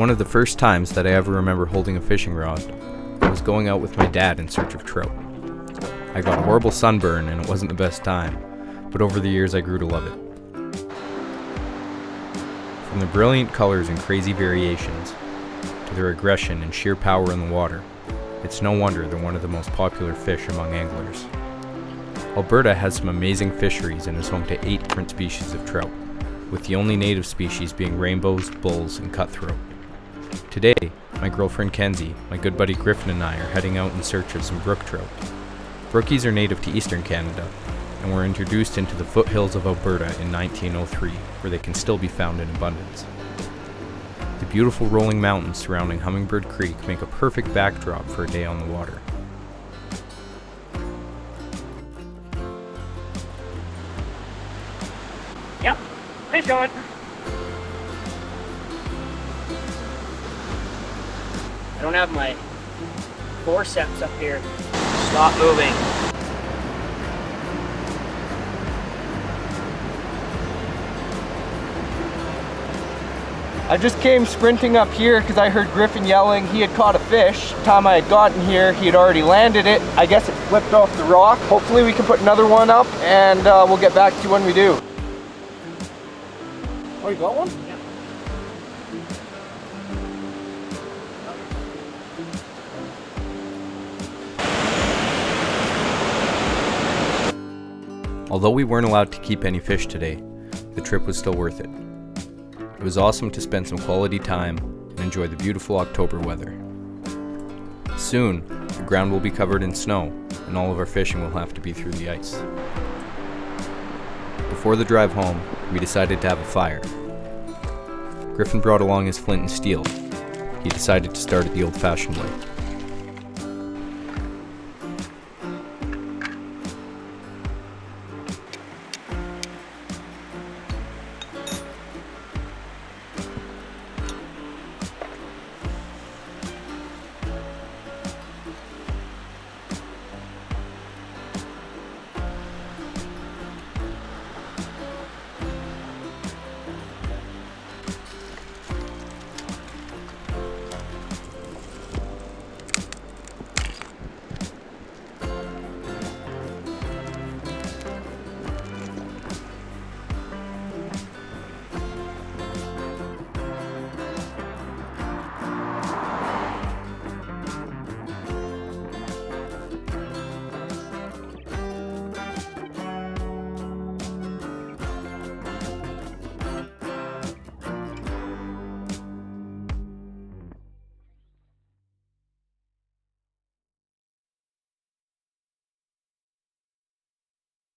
one of the first times that I ever remember holding a fishing rod. I was going out with my dad in search of trout. I got a horrible sunburn and it wasn't the best time, but over the years I grew to love it. From the brilliant colors and crazy variations, to their aggression and sheer power in the water, it's no wonder they're one of the most popular fish among anglers. Alberta has some amazing fisheries and is home to 8 different species of trout, with the only native species being rainbows, bulls, and cutthroat. Today, my girlfriend Kenzie, my good buddy Griffin and I are heading out in search of some brook trout. Brookies are native to eastern Canada and were introduced into the foothills of Alberta in 1903, where they can still be found in abundance. The beautiful rolling mountains surrounding Hummingbird Creek make a perfect backdrop for a day on the water. Yep, fish on. I don't have my forceps up here. Stop moving. I just came sprinting up here because I heard Griffin yelling he had caught a fish. The time I had gotten here, he had already landed it. I guess it flipped off the rock. Hopefully we can put another one up and we'll get back to you when we do. Oh, you got one? Yeah. Although we weren't allowed to keep any fish today, the trip was still worth it. It was awesome to spend some quality time and enjoy the beautiful October weather. Soon, the ground will be covered in snow and all of our fishing will have to be through the ice. Before the drive home, we decided to have a fire. Griffin brought along his flint and steel. He decided to start it the old-fashioned way.